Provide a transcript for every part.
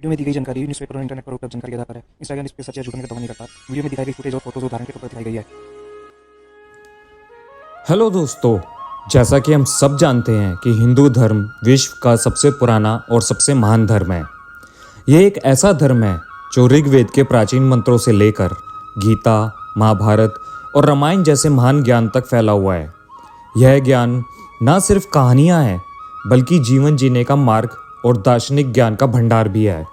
Video में दी गई जानकारी न्यूज़पेपर और इंटरनेट पर उपलब्ध जानकारी के आधार पर है। इंस्टाग्राम इस पे सच या झूठ का दावा नहीं करता। वीडियो में दिखाई गई फुटेज और फोटोज उदाहरण के तौर पर दिखाई गई है। हेलो दोस्तों, जैसा कि हम सब जानते हैं कि हिंदू धर्म विश्व का सबसे पुराना और सबसे महान धर्म है। यह एक ऐसा धर्म है जो ऋग्वेद के प्राचीन मंत्रों से लेकर गीता, महाभारत और रामायण जैसे महान ज्ञान तक फैला हुआ है। यह ज्ञान न सिर्फ कहानियाँ हैं बल्कि जीवन जीने का मार्ग और दार्शनिक ज्ञान का भंडार भी है।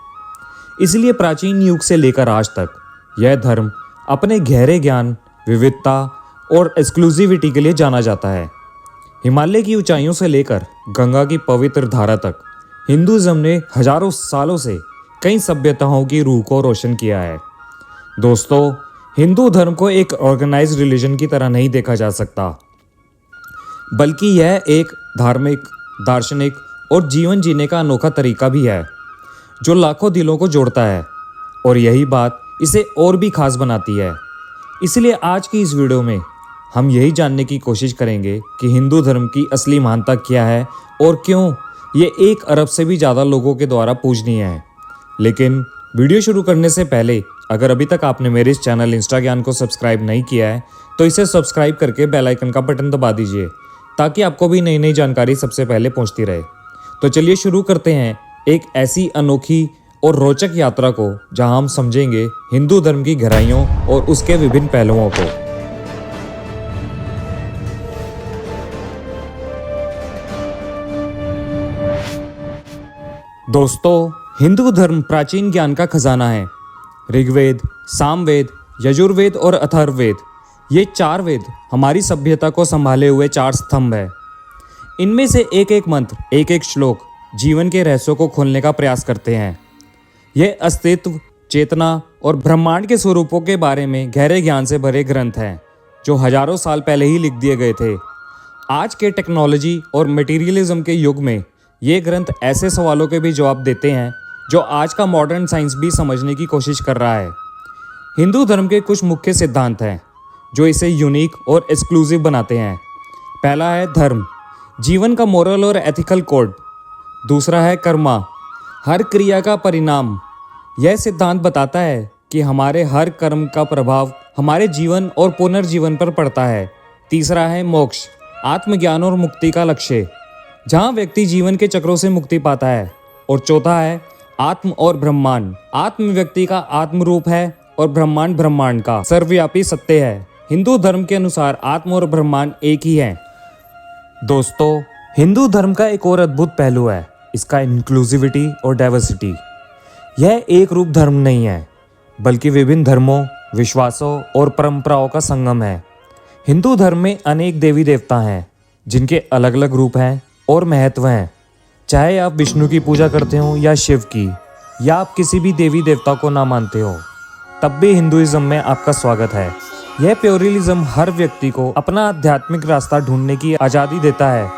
इसलिए प्राचीन युग से लेकर आज तक यह धर्म अपने गहरे ज्ञान, विविधता और एक्सक्लूसिविटी के लिए जाना जाता है। हिमालय की ऊंचाइयों से लेकर गंगा की पवित्र धारा तक हिंदुज़म ने हजारों सालों से कई सभ्यताओं की रूह को रोशन किया है। दोस्तों, हिंदू धर्म को एक ऑर्गेनाइज्ड रिलीजन की तरह नहीं देखा जा सकता, बल्कि यह एक धार्मिक, दार्शनिक और जीवन जीने का अनोखा तरीका भी है जो लाखों दिलों को जोड़ता है, और यही बात इसे और भी खास बनाती है। इसलिए आज की इस वीडियो में हम यही जानने की कोशिश करेंगे कि हिंदू धर्म की असली महानता क्या है और क्यों ये 1 अरब से भी ज़्यादा लोगों के द्वारा पूजनीय है। लेकिन वीडियो शुरू करने से पहले अगर अभी तक आपने मेरे इस चैनल इंस्टा ज्ञान को सब्सक्राइब नहीं किया है तो इसे सब्सक्राइब करके बेल आइकन का बटन दबा दीजिए ताकि आपको भी नई नई जानकारी सबसे पहले पहुंचती रहे। तो चलिए शुरू करते हैं एक ऐसी अनोखी और रोचक यात्रा को जहां हम समझेंगे हिंदू धर्म की गहराइयों और उसके विभिन्न पहलुओं को। दोस्तों, हिंदू धर्म प्राचीन ज्ञान का खजाना है। ऋग्वेद, सामवेद, यजुर्वेद और अथर्ववेद, ये 4 वेद हमारी सभ्यता को संभाले हुए 4 स्तंभ है। इनमें से एक एक मंत्र, एक एक श्लोक जीवन के रहस्यों को खोलने का प्रयास करते हैं। यह अस्तित्व, चेतना और ब्रह्मांड के स्वरूपों के बारे में गहरे ज्ञान से भरे ग्रंथ हैं जो हजारों साल पहले ही लिख दिए गए थे। आज के टेक्नोलॉजी और मटेरियलिज्म के युग में ये ग्रंथ ऐसे सवालों के भी जवाब देते हैं जो आज का मॉडर्न साइंस भी समझने की कोशिश कर रहा है। हिंदू धर्म के कुछ मुख्य सिद्धांत हैं जो इसे यूनिक और एक्सक्लूसिव बनाते हैं। पहला है धर्म, जीवन का मोरल और एथिकल कोड। दूसरा है कर्मा, हर क्रिया का परिणाम। यह सिद्धांत बताता है कि हमारे हर कर्म का प्रभाव हमारे जीवन और पुनर्जीवन पर पड़ता है। तीसरा है मोक्ष, आत्मज्ञान और मुक्ति का लक्ष्य, जहाँ व्यक्ति जीवन के चक्रों से मुक्ति पाता है। और चौथा है आत्म और ब्रह्मांड, आत्म व्यक्ति का आत्म रूप है और ब्रह्मांड ब्रह्मांड का सर्वव्यापी सत्य है। हिंदू धर्म के अनुसार आत्म और ब्रह्मांड एक ही है। दोस्तों, हिंदू धर्म का एक और अद्भुत पहलू है इसका इंक्लूसिविटी और डाइवर्सिटी। यह एक रूप धर्म नहीं है बल्कि विभिन्न धर्मों, विश्वासों और परंपराओं का संगम है। हिंदू धर्म में अनेक देवी देवता हैं जिनके अलग अलग रूप हैं और महत्व हैं। चाहे आप विष्णु की पूजा करते हो या शिव की, या आप किसी भी देवी देवता को ना मानते हो, तब भी हिंदुइज्म में आपका स्वागत है। यह प्योरलिज्म हर व्यक्ति को अपना आध्यात्मिक रास्ता ढूंढने की आज़ादी देता है,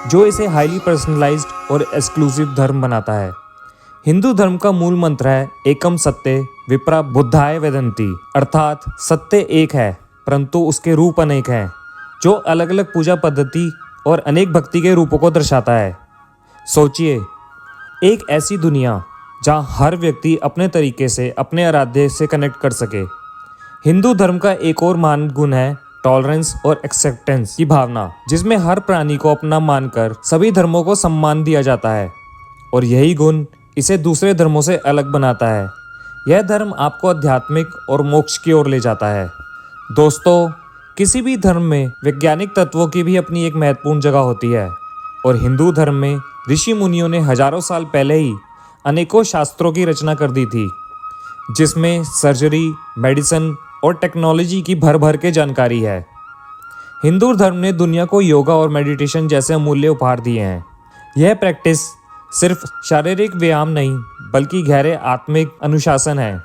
जो इसे हाईली पर्सनलाइज्ड और एक्सक्लूसिव धर्म बनाता है। हिंदू धर्म का मूल मंत्र है एकम सत्य विप्रा बुद्धाय वेदन्ति, अर्थात सत्य एक है परंतु उसके रूप अनेक हैं, जो अलग अलग पूजा पद्धति और अनेक भक्ति के रूपों को दर्शाता है। सोचिए, एक ऐसी दुनिया जहाँ हर व्यक्ति अपने तरीके से अपने आराध्य से कनेक्ट कर सके। हिंदू धर्म का एक और महान गुण है टॉलरेंस और एक्सेप्टेंस की भावना, जिसमें हर प्राणी को अपना मानकर सभी धर्मों को सम्मान दिया जाता है, और यही गुण इसे दूसरे धर्मों से अलग बनाता है। यह धर्म आपको आध्यात्मिक और मोक्ष की ओर ले जाता है। दोस्तों, किसी भी धर्म में वैज्ञानिक तत्वों की भी अपनी एक महत्वपूर्ण जगह होती है, और हिंदू धर्म में ऋषि मुनियों ने हजारों साल पहले ही अनेकों शास्त्रों की रचना कर दी थी, जिसमें सर्जरी, मेडिसिन और टेक्नोलॉजी की भर भर के जानकारी है। हिंदू धर्म ने दुनिया को योगा और मेडिटेशन जैसे अमूल्य उपहार दिए हैं। यह प्रैक्टिस सिर्फ शारीरिक व्यायाम नहीं बल्कि गहरे आत्मिक अनुशासन है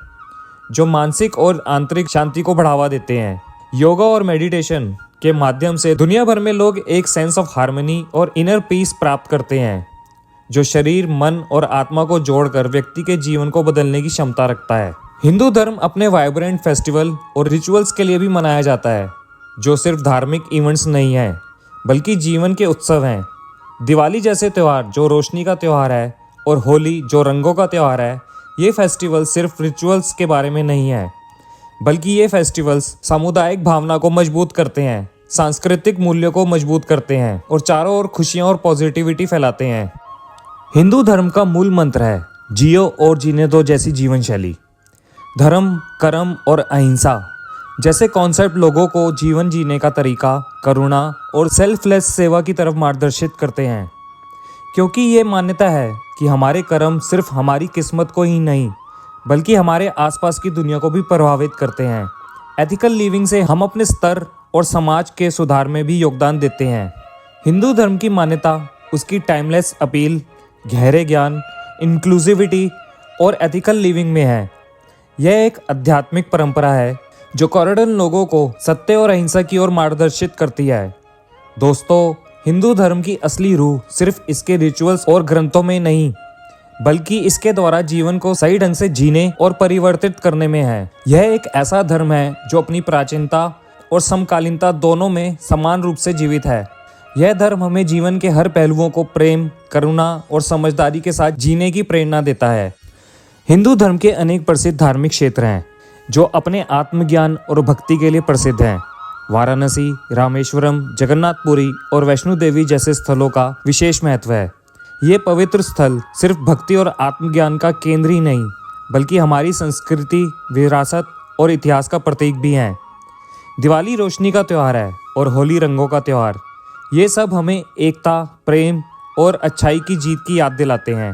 जो मानसिक और आंतरिक शांति को बढ़ावा देते हैं। योगा और मेडिटेशन के माध्यम से दुनिया भर में लोग एक सेंस ऑफ हार्मनी और इनर पीस प्राप्त करते हैं, जो शरीर, मन और आत्मा को जोड़कर व्यक्ति के जीवन को बदलने की क्षमता रखता है। हिंदू धर्म अपने वाइब्रेंट फेस्टिवल और रिचुअल्स के लिए भी मनाया जाता है, जो सिर्फ धार्मिक इवेंट्स नहीं हैं बल्कि जीवन के उत्सव हैं। दिवाली जैसे त्यौहार जो रोशनी का त्यौहार है और होली जो रंगों का त्यौहार है, ये फेस्टिवल सिर्फ रिचुअल्स के बारे में नहीं है, बल्कि ये फेस्टिवल्स सामुदायिक भावना को मजबूत करते हैं, सांस्कृतिक मूल्यों को मजबूत करते हैं और चारों ओर खुशियाँ और पॉजिटिविटी फैलाते हैं। हिंदू धर्म का मूल मंत्र है जियो और जीने दो जैसी जीवन शैली। धर्म, कर्म और अहिंसा जैसे कॉन्सेप्ट लोगों को जीवन जीने का तरीका, करुणा और सेल्फलेस सेवा की तरफ मार्गदर्शित करते हैं, क्योंकि ये मान्यता है कि हमारे कर्म सिर्फ हमारी किस्मत को ही नहीं बल्कि हमारे आसपास की दुनिया को भी प्रभावित करते हैं। एथिकल लिविंग से हम अपने स्तर और समाज के सुधार में भी योगदान देते हैं। हिंदू धर्म की मान्यता उसकी टाइमलेस अपील, गहरे ज्ञान, इंक्लूसिविटी और एथिकल लिविंग में है। यह एक आध्यात्मिक परंपरा है जो करोड़ों लोगों को सत्य और अहिंसा की ओर मार्गदर्शित करती है। दोस्तों, हिंदू धर्म की असली रूह सिर्फ इसके रिचुअल्स और ग्रंथों में नहीं बल्कि इसके द्वारा जीवन को सही ढंग से जीने और परिवर्तित करने में है। यह एक ऐसा धर्म है जो अपनी प्राचीनता और समकालीनता दोनों में समान रूप से जीवित है। यह धर्म हमें जीवन के हर पहलुओं को प्रेम, करुणा और समझदारी के साथ जीने की प्रेरणा देता है। हिंदू धर्म के अनेक प्रसिद्ध धार्मिक क्षेत्र हैं जो अपने आत्मज्ञान और भक्ति के लिए प्रसिद्ध हैं। वाराणसी, रामेश्वरम, जगन्नाथपुरी और वैष्णो देवी जैसे स्थलों का विशेष महत्व है। ये पवित्र स्थल सिर्फ भक्ति और आत्मज्ञान का केंद्र ही नहीं बल्कि हमारी संस्कृति, विरासत और इतिहास का प्रतीक भी हैं। दिवाली रोशनी का त्यौहार है और होली रंगों का त्यौहार। ये सब हमें एकता, प्रेम और अच्छाई की जीत की याद दिलाते हैं।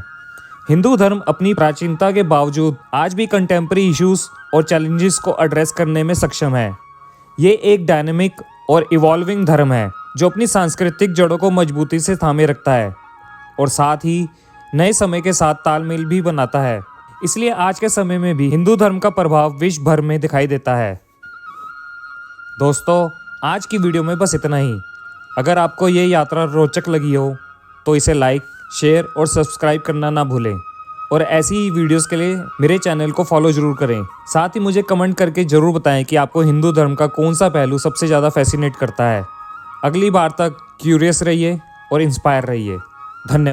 हिंदू धर्म अपनी प्राचीनता के बावजूद आज भी कंटेम्प्रेरी इश्यूज और चैलेंजेस को एड्रेस करने में सक्षम है। ये एक डायनेमिक और इवॉल्विंग धर्म है जो अपनी सांस्कृतिक जड़ों को मजबूती से थामे रखता है और साथ ही नए समय के साथ तालमेल भी बनाता है। इसलिए आज के समय में भी हिंदू धर्म का प्रभाव विश्व भर में दिखाई देता है। दोस्तों, आज की वीडियो में बस इतना ही। अगर आपको ये यात्रा रोचक लगी हो तो इसे लाइक, शेयर और सब्सक्राइब करना ना भूलें और ऐसी ही वीडियोस के लिए मेरे चैनल को फॉलो जरूर करें। साथ ही मुझे कमेंट करके ज़रूर बताएं कि आपको हिंदू धर्म का कौन सा पहलू सबसे ज़्यादा फैसिनेट करता है। अगली बार तक क्यूरियस रहिए और इंस्पायर रहिए। धन्यवाद।